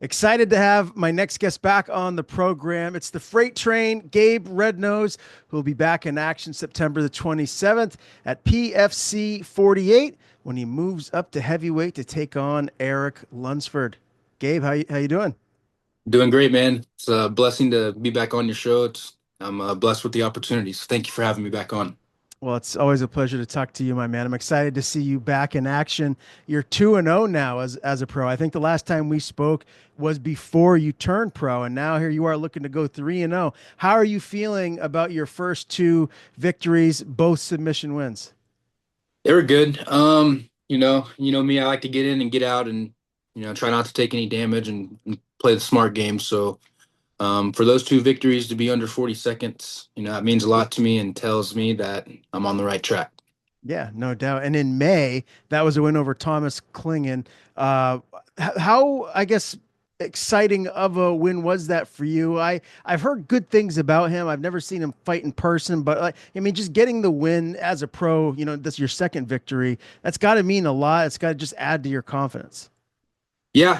Excited to have my next guest back on the program. It's the Freight Train, Gabe Rednose, who will be back in action September the 27th at PFC 48 when he moves up to heavyweight to take on Eric Lunsford. Gabe, how you doing? Doing great, man. It's a blessing to be back on your show. I'm blessed with the opportunities. Thank you for having me back on. Well, it's always a pleasure to talk to you, my man. I'm excited to see you back in action. You're 2-0 now as a pro. I think the last time we spoke was before you turned pro, and now here you are looking to go 3-0. How are you feeling about your first two victories, both submission wins? They were good. You know me, I like to get in and get out and try not to take any damage and play the smart game. So for those two victories to be under 40 seconds, that means a lot to me and tells me that I'm on the right track. Yeah, no doubt. And in May, that was a win over Thomas Klingen. How, I guess, exciting of a win was that for you? I've heard good things about him. I've never seen him fight in person, but like, I mean, just getting the win as a pro, that's your second victory. That's got to mean a lot. It's got to just add to your confidence. Yeah,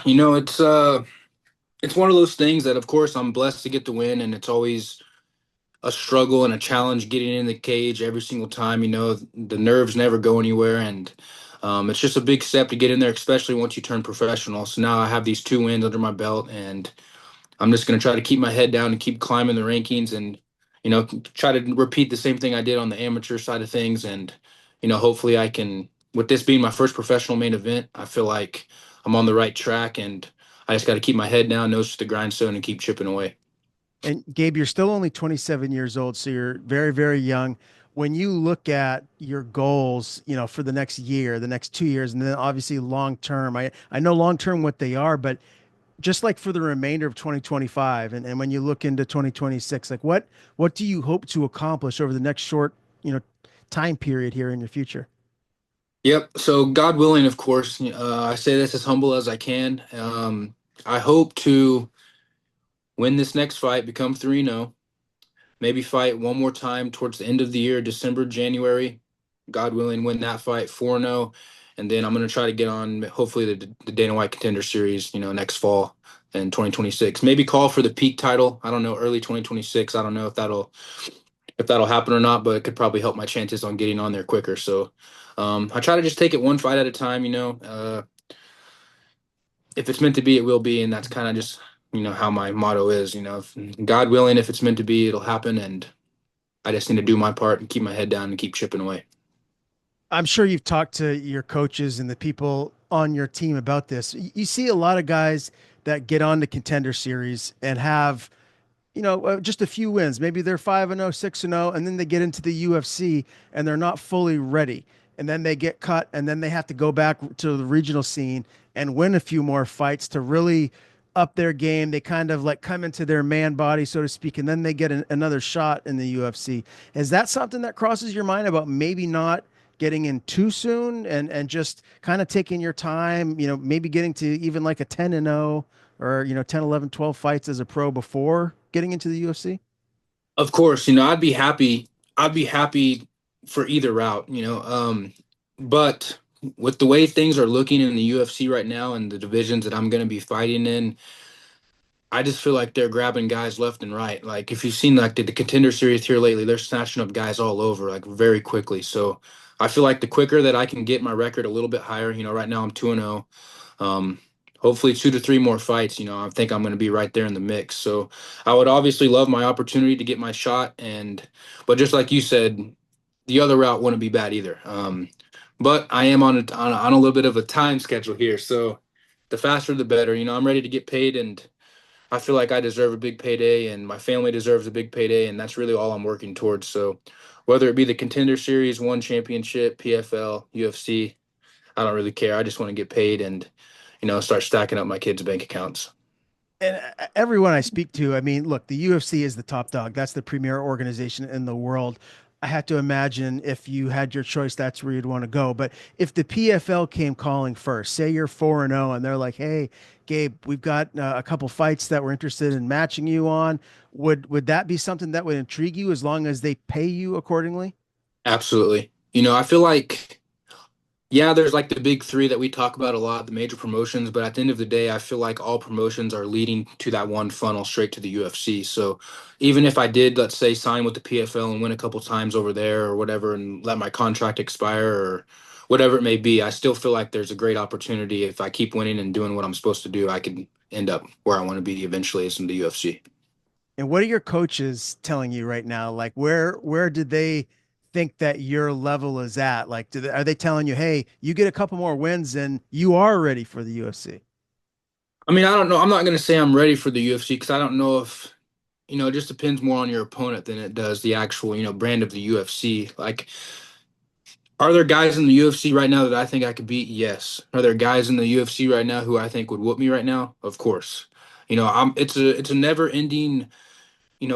it's one of those things that of course I'm blessed to get the win, and it's always a struggle and a challenge getting in the cage every single time. The nerves never go anywhere, and it's just a big step to get in there, especially once you turn professional. So now I have these two wins under my belt, and I'm just going to try to keep my head down and keep climbing the rankings, and try to repeat the same thing I did on the amateur side of things, and hopefully I can. With this being my first professional main event, I feel like I'm on the right track, and I just got to keep my head down, nose to the grindstone, and keep chipping away. And Gabe, you're still only 27 years old, so you're very, very young. When you look at your goals, for the next year, the next 2 years, and then obviously long term, I know long term what they are, but just like for the remainder of 2025 and when you look into 2026, like what do you hope to accomplish over the next short, time period here in your future? Yep. So God willing, of course, I say this as humble as I can. I hope to win this next fight, become 3-0, maybe fight one more time towards the end of the year, December, January. God willing, win that fight 4-0. And then I'm going to try to get on hopefully the Dana White Contender Series, next fall in 2026. Maybe call for the peak title. I don't know, early 2026. I don't know if that'll happen or not, but it could probably help my chances on getting on there quicker. So I try to just take it one fight at a time. If it's meant to be, it will be, and that's kind of just how my motto is. If God willing, if it's meant to be, it'll happen, and I just need to do my part and keep my head down and keep chipping away. I'm sure you've talked to your coaches and the people on your team about this. You see a lot of guys that get on the contender series and have, just a few wins. Maybe they're 5-0, 6-0, and then they get into the UFC and they're not fully ready. And then they get cut and then they have to go back to the regional scene and win a few more fights to really up their game. They kind of like come into their man body, so to speak, and then they get another shot in the UFC. Is that something that crosses your mind about maybe not getting in too soon and just kind of taking your time, maybe getting to even like a 10-0 or, 10, 11, 12 fights as a pro before getting into the UFC? Of course, I'd be happy. I'd be happy for either route. But with the way things are looking in the UFC right now and the divisions that I'm going to be fighting in, I just feel like they're grabbing guys left and right. Like if you've seen like the contender series here lately, they're snatching up guys all over like very quickly. So I feel like the quicker that I can get my record a little bit higher, right now I'm 2-0. Um, Hopefully 2 to 3 more fights, I think I'm going to be right there in the mix. So I would obviously love my opportunity to get my shot, but just like you said, the other route wouldn't be bad either. But I am on a little bit of a time schedule here, so the faster the better. I'm ready to get paid, and I feel like I deserve a big payday and my family deserves a big payday, and that's really all I'm working towards. So whether it be the Contender Series, one championship, PFL, UFC, I don't really care. I just want to get paid and, start stacking up my kids' bank accounts. And everyone I speak to, I mean, look, the UFC is the top dog. That's the premier organization in the world. I had to imagine if you had your choice, that's where you'd want to go. But if the PFL came calling first, say you're 4-0 and they're like, "Hey, Gabe, we've got a couple fights that we're interested in matching you on," would that be something that would intrigue you as long as they pay you accordingly? Absolutely. I feel like, yeah, there's like the big three that we talk about a lot, the major promotions, but at the end of the day, I feel like all promotions are leading to that one funnel straight to the UFC. So even if I did, let's say, sign with the PFL and win a couple times over there or whatever and let my contract expire or whatever it may be, I still feel like there's a great opportunity. If I keep winning and doing what I'm supposed to do, I could end up where I want to be eventually is in the UFC. And what are your coaches telling you right now? Like where did they think that your level is at? Like are they telling you, "Hey, you get a couple more wins and you are ready for the UFC?" I mean, I don't know. I'm not going to say I'm ready for the UFC because I don't know if it just depends more on your opponent than it does the actual, brand of the UFC. Like, are there guys in the UFC right now that I think I could beat? Yes. Are there guys in the UFC right now who I think would whoop me right now? Of course. It's a never ending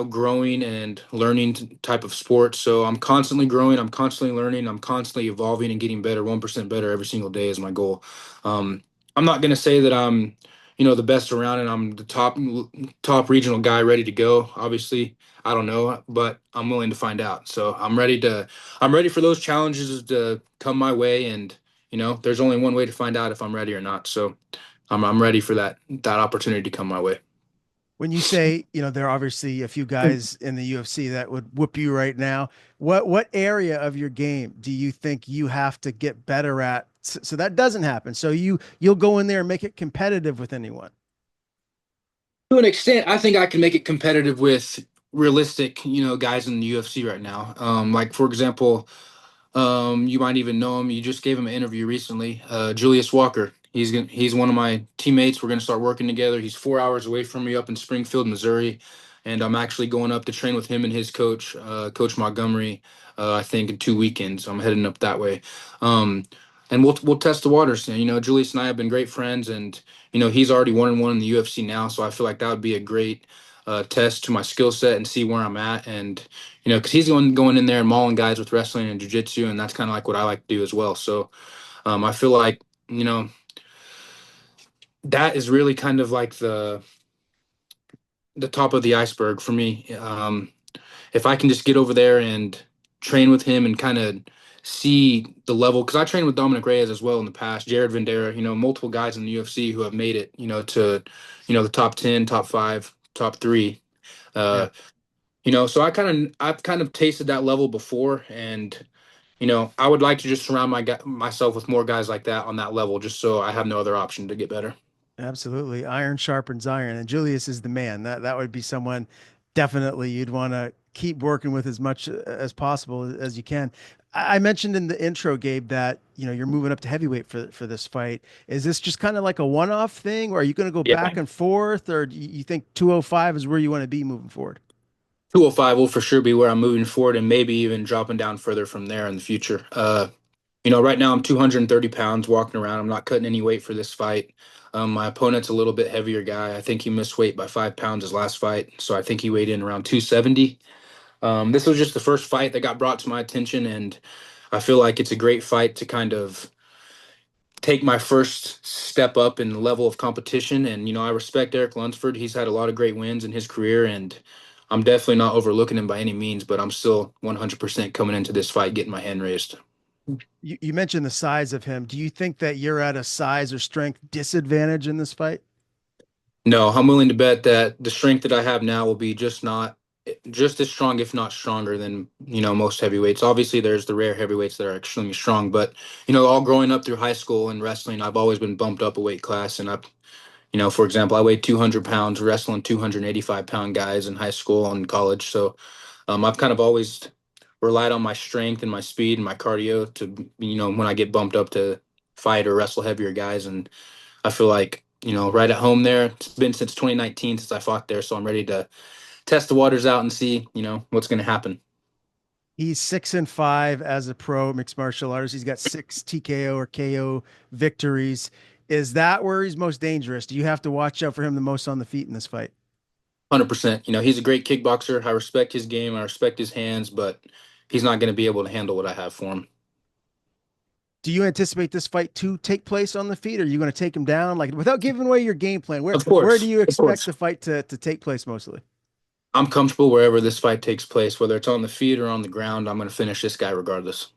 growing and learning type of sport. So I'm constantly growing, I'm constantly learning, I'm constantly evolving and getting better, 1% better every single day is my goal. Um, I'm not going to say that I'm, the best around and I'm the top regional guy ready to go. Obviously, I don't know, but I'm willing to find out. So I'm ready for those challenges to come my way. And, there's only one way to find out if I'm ready or not. So I'm ready for that opportunity to come my way. When you say, there are obviously a few guys in the UFC that would whoop you right now, what area of your game do you think you have to get better at so that doesn't happen? So you'll go in there and make it competitive with anyone. To an extent, I think I can make it competitive with realistic, guys in the UFC right now. Like for example, you might even know him. You just gave him an interview recently. Julius Walker. He's one of my teammates. We're gonna start working together. He's 4 hours away from me up in Springfield, Missouri, and I'm actually going up to train with him and his coach, Coach Montgomery. I think in 2 weekends. I'm heading up that way, um, and we'll test the waters. And, Julius and I have been great friends, and he's already 1-1 in the UFC now. So I feel like that would be a great test to my skill set and see where I'm at. And because he's going in there and mauling guys with wrestling and jujitsu, and that's kind of like what I like to do as well. So I feel like you know that is really kind of like the top of the iceberg for me. If I can just get over there and train with him and kind of see the level, because I trained with Dominic Reyes as well in the past, Jared Vendera, multiple guys in the UFC who have made it, to the top 10, top 5, top 3. Yeah, Uh, so I've kind of tasted that level before, and I would like to just surround myself with more guys like that on that level, just so I have no other option to get better. absolutely. Iron sharpens iron, and Julius is the man. That would be someone definitely you'd want to keep working with as much as possible as you can. I mentioned in the intro, Gabe, that you're moving up to heavyweight for this fight. Is this just kind of like a one-off thing, or are you going to go Yeah. back and forth, or do you think 205 is where you want to be moving forward? 205 will for sure be where I'm moving forward and maybe even dropping down further from there in the future. Right now I'm 230 pounds walking around. I'm not cutting any weight for this fight. My opponent's a little bit heavier guy. I think he missed weight by 5 pounds his last fight. So I think he weighed in around 270. This was just the first fight that got brought to my attention, and I feel like it's a great fight to kind of take my first step up in the level of competition. And, I respect Eric Lunsford. He's had a lot of great wins in his career, and I'm definitely not overlooking him by any means, but I'm still 100% coming into this fight getting my hand raised. You mentioned the size of him. Do you think that you're at a size or strength disadvantage in this fight? No, I'm willing to bet that the strength that I have now will be just as strong, if not stronger than, most heavyweights. Obviously, there's the rare heavyweights that are extremely strong, but, all growing up through high school and wrestling, I've always been bumped up a weight class. And for example, I weighed 200 pounds wrestling 285-pound guys in high school and college. So I've kind of always relied on my strength and my speed and my cardio to, when I get bumped up to fight or wrestle heavier guys. And I feel like, right at home there, it's been since 2019 since I fought there. So I'm ready to test the waters out and see, what's going to happen. He's 6-5 as a pro mixed martial artist. He's got six TKO or KO victories. Is that where he's most dangerous? Do you have to watch out for him the most on the feet in this fight? 100%. He's a great kickboxer. I respect his game. I respect his hands, but he's not going to be able to handle what I have for him. Do you anticipate this fight to take place on the feet? Or are you going to take him down? Like without giving away your game plan, where Of where do course. you Of expect course. the fight to take place mostly? I'm comfortable wherever this fight takes place, whether it's on the feet or on the ground. I'm going to finish this guy regardless.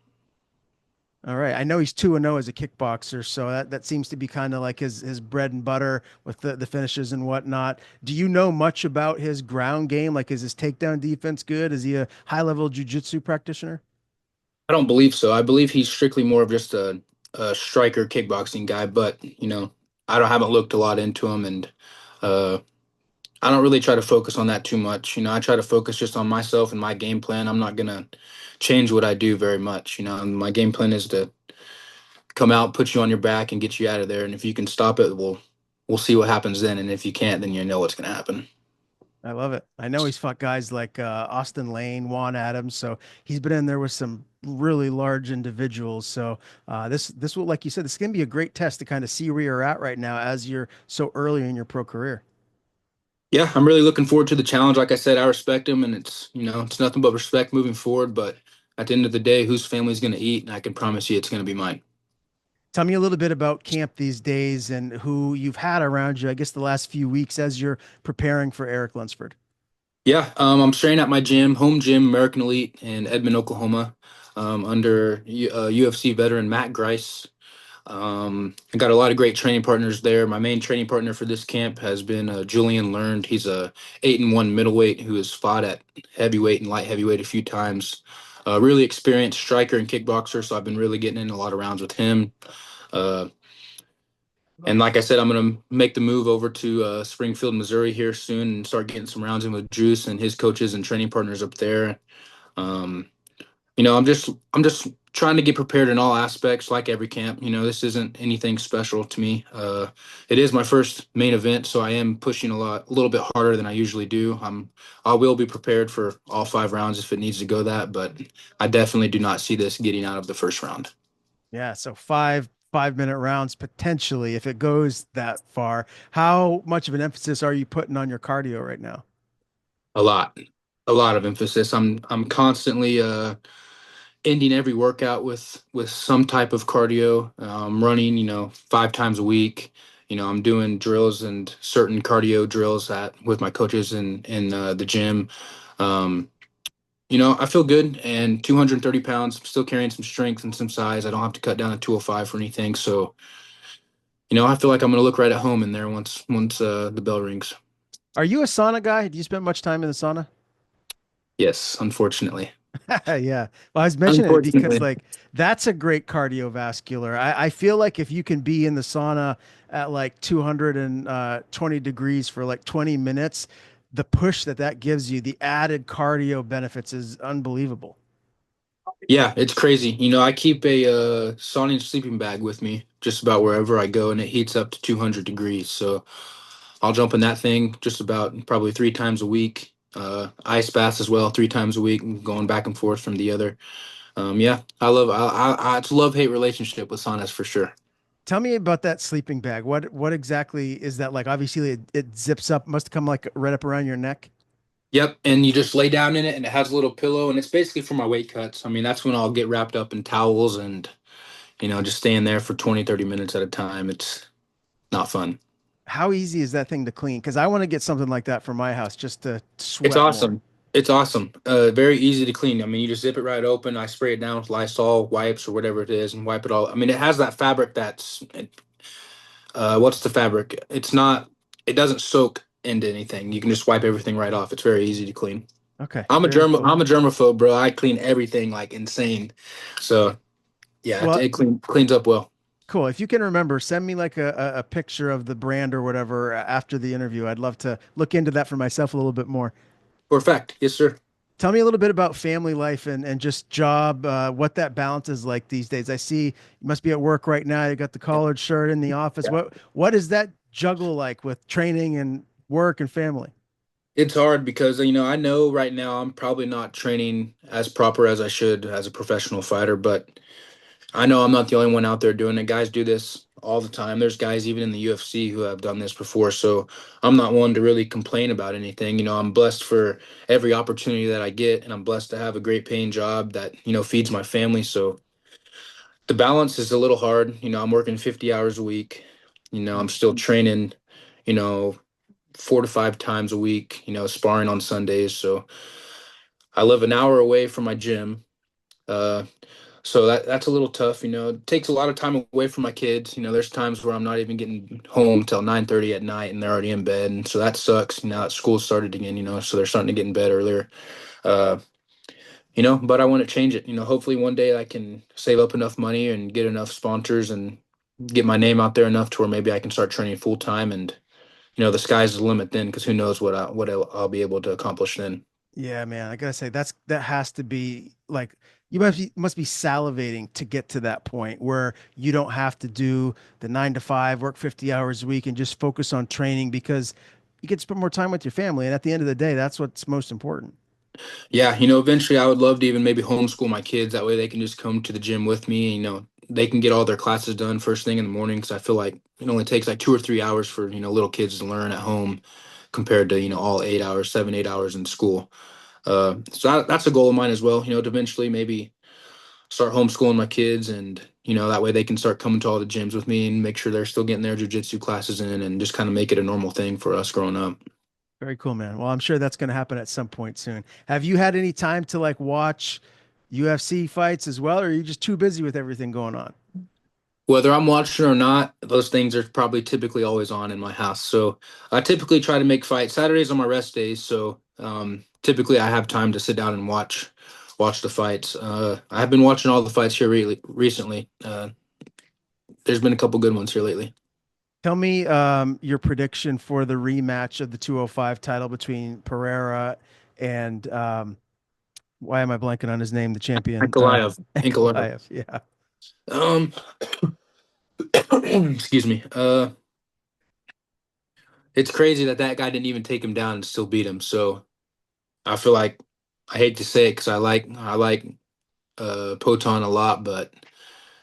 All right. I know he's 2-0 as a kickboxer, so that seems to be kind of like his bread and butter with the finishes and whatnot. Do you know much about his ground game? Like, is his takedown defense good? Is he a high-level jiu-jitsu practitioner? I don't believe so. I believe he's strictly more of just a striker kickboxing guy, but haven't looked a lot into him, and uh, I don't really try to focus on that too much. I try to focus just on myself and my game plan. I'm not gonna change what I do very much. And my game plan is to come out, put you on your back, and get you out of there. And if you can stop it, we'll see what happens then. And if you can't, then you know what's gonna happen. I love it. I know he's fought guys like Austin Lane, Juan Adams, so he's been in there with some really large individuals. So this will, like you said, this is gonna be a great test to kind of see where you're at right now as you're so early in your pro career. Yeah, I'm really looking forward to the challenge. Like I said, I respect him, and it's nothing but respect moving forward. But at the end of the day, whose family's gonna eat? And I can promise you, it's gonna be mine. Tell me a little bit about camp these days and who you've had around you, I guess, the last few weeks as you're preparing for Eric Lunsford. Yeah, I'm training at my gym, home gym, American Elite in Edmond, Oklahoma, under UFC veteran Matt Grice. I got a lot of great training partners there. My main training partner for this camp has been Julian Learned. He's a 8-1 middleweight who has fought at heavyweight and light heavyweight a few times. Really experienced striker and kickboxer, so I've been really getting in a lot of rounds with him. Uh, and like I said, I'm gonna make the move over to Springfield, Missouri here soon and start getting some rounds in with Juice and his coaches and training partners up there. Um, I'm just trying to get prepared in all aspects, like every camp. This isn't anything special to me. It is my first main event, so I am pushing a little bit harder than I usually do. I will be prepared for all 5 rounds if it needs to go that, but I definitely do not see this getting out of the first round. Yeah, so 5 minute rounds potentially if it goes that far. How much of an emphasis are you putting on your cardio right now? A lot, a lot of emphasis. I'm constantly ending every workout with some type of cardio. Running, 5 times a week. I'm doing drills and certain cardio drills at with my coaches in the gym. Um, I feel good, and 230 pounds. I'm still carrying some strength and some size. I don't have to cut down to 205 for anything. So, I feel like I'm gonna look right at home in there once the bell rings. Are you a sauna guy? Do you spend much time in the sauna? Yes, unfortunately. Yeah. Well, I was mentioning it because Unfortunately. like that's a great cardiovascular. I feel like if you can be in the sauna at like 220 degrees for like 20 minutes, the push that gives you, the added cardio benefits is unbelievable. Yeah, it's crazy. I keep a sauna sleeping bag with me just about wherever I go, and it heats up to 200 degrees. So I'll jump in that thing just about probably 3 times a week. Ice baths as well, 3 times a week, going back and forth from the other. Yeah, it's a love-hate relationship with saunas for sure. Tell me about that sleeping bag. What exactly is that like? Obviously, it zips up, must come like right up around your neck. Yep, and you just lay down in it, and it has a little pillow, and it's basically for my weight cuts. I mean, that's when I'll get wrapped up in towels and just staying there for 20, 30 minutes at a time. It's not fun. How easy is that thing to clean? Because I want to get something like that for my house just to It's sweat more. awesome. It's awesome. Very easy to clean. I mean, you just zip it right open. I spray it down with Lysol wipes or whatever it is, and wipe it all. I mean, it has that fabric that's what's the fabric? It's not. It doesn't soak into anything. You can just wipe everything right off. It's very easy to clean. Okay, very cool. I'm a germaphobe, bro. I clean everything like insane. So yeah, Well, cleans up well. cool. If you can remember, send me like a picture of the brand or whatever after the interview. I'd love to look into that for myself a little bit more. For a fact, yes, sir. Tell me a little bit about family life and just job, what that balance is like these days. I see you must be at work right now. You got the collared shirt in the office. What is that juggle like with training and work and family? It's hard because I know right now I'm probably not training as proper as I should as a professional fighter, but I know I'm not the only one out there doing it. Guys do this all the time. There's guys even in the UFC who have done this before, so I'm not one to really complain about anything. I'm blessed for every opportunity that I get, and I'm blessed to have a great paying job that feeds my family. So the balance is a little hard. I'm working 50 hours a week. I'm still training. You know. 4 to 5 times a week, sparring on Sundays. So I live an hour away from my gym. Uh, so that's a little tough. It takes a lot of time away from my kids. There's times where I'm not even getting home till 9:30 at night and they're already in bed. And so that sucks. Now that school started again, so they're starting to get in bed earlier. Uh, but I want to change it. Hopefully one day I can save up enough money and get enough sponsors and get my name out there enough to where maybe I can start training full time and the sky's the limit then because who knows what I'll be able to accomplish then. Yeah, man. I gotta say that has to be like you must be salivating to get to that point where you don't have to do the 9 to 5, work 50 hours a week and just focus on training because you get to spend more time with your family. And at the end of the day, that's what's most important. Yeah, eventually I would love to even maybe homeschool my kids. That way they can just come to the gym with me. They can get all their classes done first thing in the morning because I feel like it only takes like 2 or 3 hours for, little kids to learn at home compared to, all 8 hours, 7, 8 hours in school. So that's a goal of mine as well, to eventually maybe start homeschooling my kids and, that way they can start coming to all the gyms with me and make sure they're still getting their jujitsu classes in and just kind of make it a normal thing for us growing up. Very cool, man. Well, I'm sure that's going to happen at some point soon. Have you had any time to like watch UFC fights as well, or are you just too busy with everything going on? Whether I'm watching or not, those things are probably typically always on in my house. So I typically try to make fight. Saturdays are my rest days, so typically I have time to sit down and watch the fights. I have been watching all the fights here recently. There's been a couple good ones here lately. Tell me your prediction for the rematch of the 205 title between Pereira and why am I blanking on his name? The champion, Ankalaev, Ankalaev. Ankalaev. Yeah. Um, excuse me. It's crazy that that guy didn't even take him down and still beat him. So I feel like I hate to say it because I like Poton a lot, but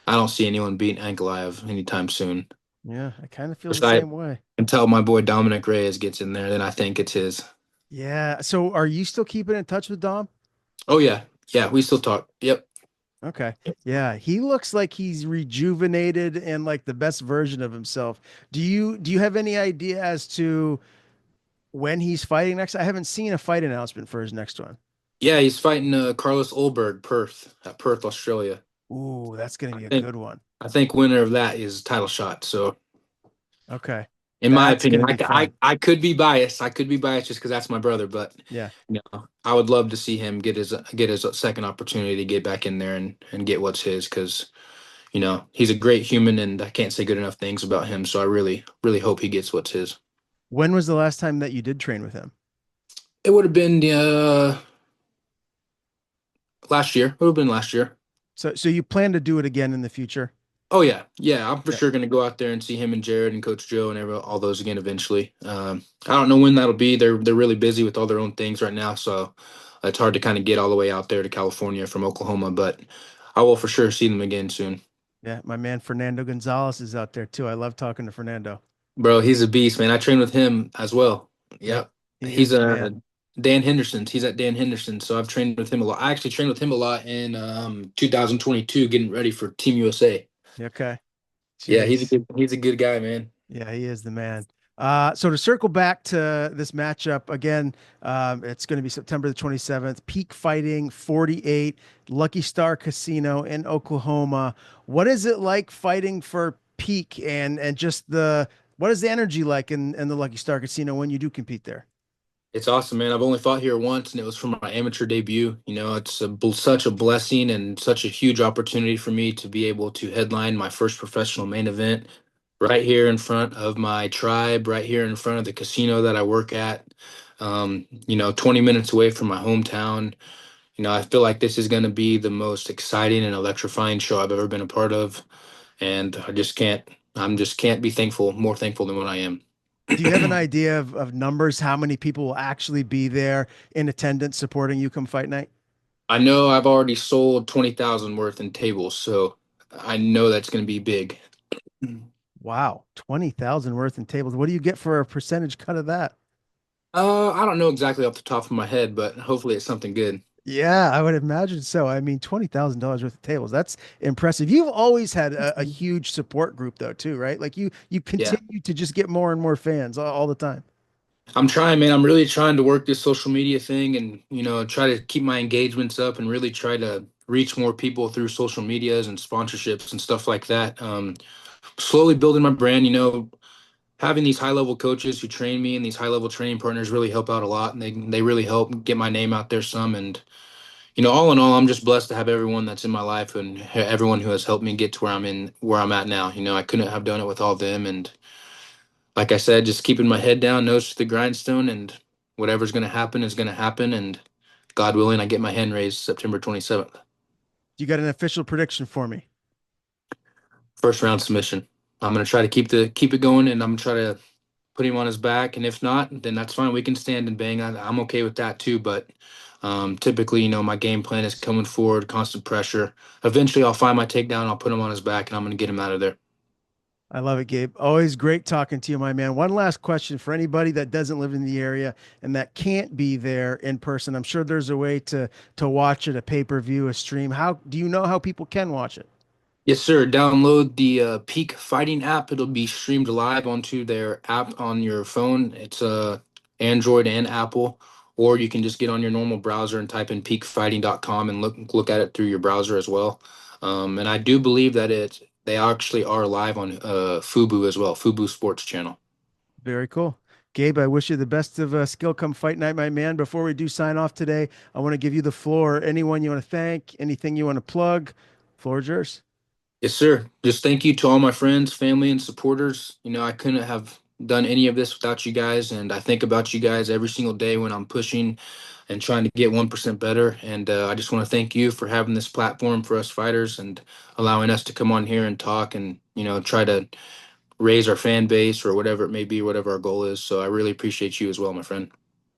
I don't see anyone beating Ankalaev anytime soon. Yeah, I kind of feel the Besides, same way. until my boy Dominic Reyes gets in there, then I think it's his. Yeah. So are you still keeping in touch with Dom? Oh yeah, yeah, we still talk. Yep. Okay. Yeah, he looks like he's rejuvenated and like the best version of himself. Do you have any idea as to when he's fighting next? I haven't seen a fight announcement for his next one. Yeah, he's fighting Carlos Ulberg, Perth, Australia. Ooh, that's going to I be a think good one. I think winner of that is title shot. So Okay. in my That's going opinion, to be fun. I could be biased. I could be biased just because that's my brother, but Yeah. I would love to see him get his second opportunity to get back in there and get what's his because he's a great human and I can't say good enough things about him. So I really really hope he gets what's his. When was the last time that you did train with him? It would have been last year. It would have been last year. So you plan to do it again in the future? Oh yeah, yeah. I'm for Yeah. sure gonna go out there and see him and Jared and Coach Joe and all those again eventually. I don't know when that'll be. They're really busy with all their own things right now, so it's hard to kind of get all the way out there to California from Oklahoma. But I will for sure see them again soon. Yeah, my man Fernando Gonzalez is out there too. I love talking to Fernando. Bro, he's a beast, man. I train with him as well. Yep. Yep. He is He's the man. Dan Henderson's. He's at Dan Henderson, so I've trained with him a lot. I actually trained with him a lot in 2022, getting ready for Team USA. Okay. Yeah, Jeez. he's a good guy, man. Yeah, he is the man. So to circle back to this matchup again, it's going to be September the 27th. Peak Fighting 48, Lucky Star Casino in Oklahoma. What is it like fighting for Peak and just the what is the energy like in the Lucky Star Casino when you do compete there? It's awesome, man. I've only fought here once, and it was for my amateur debut. It's such a blessing and such a huge opportunity for me to be able to headline my first professional main event right here in front of my tribe, right here in front of the casino that I work at. 20 minutes away from my hometown. I feel like this is going to be the most exciting and electrifying show I've ever been a part of, and I'm just can't be more thankful than what I am. Do you have an idea of numbers, how many people will actually be there in attendance supporting you come fight night? I know I've already sold 20,000 worth in tables, so I know that's going to be big. Wow, 20,000 worth in tables. What do you get for a percentage cut of that? I don't know exactly off the top of my head, but hopefully it's something good. Yeah, I would imagine so. I mean, $20,000 worth of tables. That's impressive. You've always had a huge support group though, too, right? Like you Yeah. continue to just get more and more fans all the time. I'm trying, man. I'm really trying to work this social media thing and, try to keep my engagements up and really try to reach more people through social medias and sponsorships and stuff like that. Slowly building my brand, having these high level coaches who train me and these high level training partners really help out a lot. And they really help get my name out there some. And, all in all, I'm just blessed to have everyone that's in my life and everyone who has helped me get to where I'm at now. I couldn't have done it without them. And like I said, just keeping my head down, nose to the grindstone, and whatever's going to happen is going to happen. And God willing, I get my hand raised September 27th. You got an official prediction for me? First round submission. I'm going to try to keep it going, and I'm going to try to put him on his back. And if not, then that's fine. We can stand and bang. I'm okay with that too. But typically, my game plan is coming forward, constant pressure. Eventually, I'll find my takedown. I'll put him on his back, and I'm going to get him out of there. I love it, Gabe. Always great talking to you, my man. One last question for anybody that doesn't live in the area and that can't be there in person. I'm sure there's a way to watch it, a pay-per-view, a stream. How do you know how people can watch it? Yes, sir. Download the Peak Fighting app. It'll be streamed live onto their app on your phone. It's Android and Apple, or you can just get on your normal browser and type in peakfighting.com and look at it through your browser as well. And I do believe that they actually are live on Fubu as well, Fubu Sports Channel. Very cool. Gabe, I wish you the best of skill come fight night, my man. Before we do sign off today, I want to give you the floor. Anyone you want to thank, anything you want to plug, floor is yours. Yes, sir. Just thank you to all my friends, family, and supporters. I couldn't have done any of this without you guys, and I think about you guys every single day when I'm pushing and trying to get 1% better. And I just want to thank you for having this platform for us fighters and allowing us to come on here and talk and, try to raise our fan base or whatever it may be, whatever our goal is. So I really appreciate you as well, my friend.